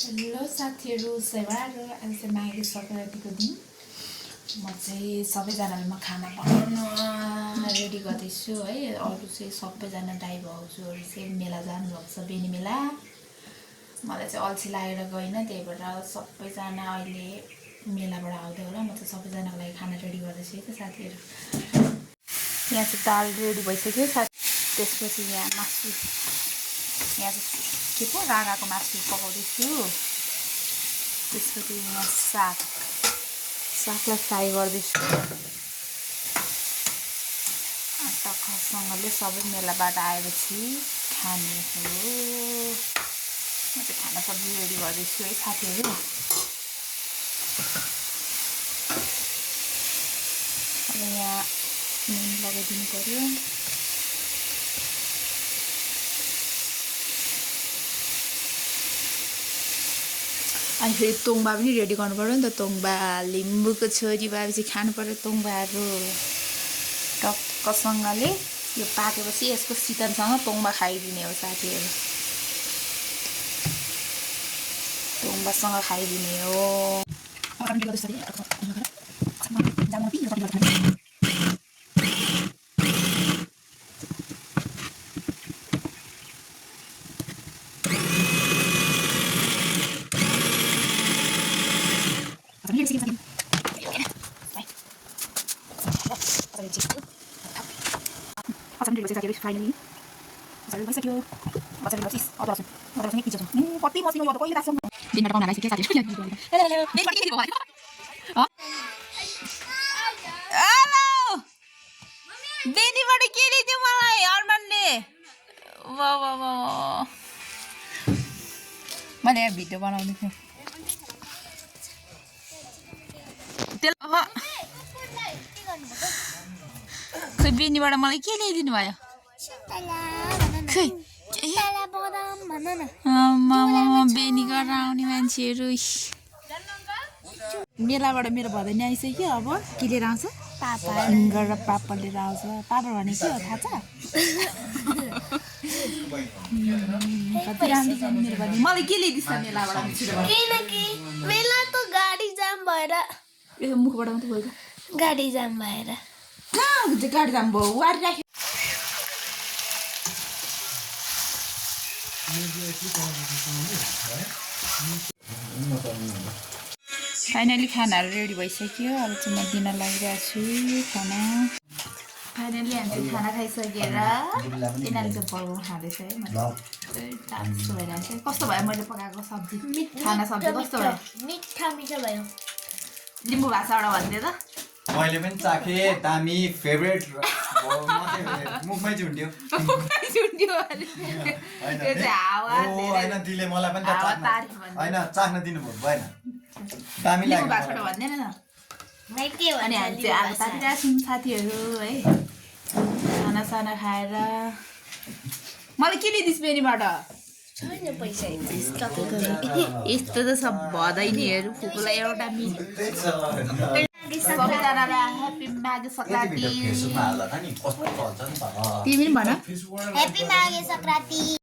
Hello साथीहरू सेवाहरू आज चाहिँ माघे सङ्क्रान्तिको दिन म चाहिँ सबैजनाले म खाना बनाउन रेडी गर्दैछु है। अरू चाहिँ सबैजना दाइ भाउजूहरू चाहिँ मेला जानुभएको छ बेनी मेला। मलाई चाहिँ अल्छी लागेर गइनँ, त्यही भएर सबैजना अहिले मेलाबाट आउँदै होला। म चाहिँ सबैजनाको लागि खाना रेडी गर्दैछु है त साथीहरू। यहाँ चाहिँ दाल रेडी भइसक्यो त्यसपछि यहाँ मासु, यहाँ चाहिँ के पो राँगाको मासु पकाउँदैछु। त्यसपछि यहाँ सागलाई फ्राई गर्दैछु। टक्कसँगले सबै मेलाबाट आएपछि खाने हो। म चाहिँ खाना सब्जी रेडी गर्दैछु है साथीहरू। अब यहाँ नुन लगाइदिनु पर्यो। अनि फेरि तोङ्बा पनि रेडी गर्नु पर्यो नि त। तोङ्बा लिम्बूको छोरी भएपछि खानु पर्यो तोङ्बाहरू। टक्कसँगले यो पाकेपछि यसको सिकनसँग तोङ्बा खाइदिने हो साथीहरू। तोङ्बासँग खाइदिने हो। फाइनली भइसक्यो। कति मसिनो गर्दा कहिले राख्छौँ दिनबाट पाउन आइसक्यो साथीहरू। बेनीबाट के ल्याइदियो मलाई अर्मानले? वाह वाह वाह, मैले यहाँ भिडियो बनाउँदै थिएँ। खै बेनीबाट मलाई के ल्याइदिनु भयो? खै बेनी गरेर आउने मान्छेहरू। मेलाबाट मेरो भदैनी आइसक्यो। अब के लिएर आउँछ? पापा र पापा लिएर आउँछ। पापा भने के हो थाहा छ? कति राम्रो छ मेरो भदैनी। मलाई के ल्याइदिन्छ मेलाबाट? किनकि मेला त गाडी जाम भएर, मुखबाट मात्रै बोल्छ। गाडी जाम भएर गाडी जाम भयो वारी राख्यो। फाइनली खानाहरू रेडी भइसक्यो। अब चाहिँ म दिन लागिरहेको छु खाना। फाइनली हामी चाहिँ खाना खाइसकेर यिनीहरूले चाहिँ बर्गर खाँदैछ है। डान्स भइरहेको छ। कस्तो भयो मैले पकाएको सब्जी? खाना सब्जी कस्तो भयो? मिठा मिठा भयो। लिम्बू भाषाबाट भनिदियो त। मैले पनि चाखेँ, दामी, फेभरेट। मुखमै झुन्ड्यो होइन, दिले मलाई पनि होइन चाख्न दिनुभयो भएन। दामी लाग्यो। भाषाबाट भन्दैन न। अनि हामी चाहिँ आगो तातिरहेको छौँ साथीहरू है। खानासाना खाएर मलाई के ल्याइदिस् बेनीबाट? छैन पैसा यस्तो त सब भदैनीहरू फुपूलाई एउटा सबैजनालाई ह्याप्पी माघे सङ्क्रान्ति। तिमी पनि भन ह्याप्पी माघे सङ्क्रान्ति।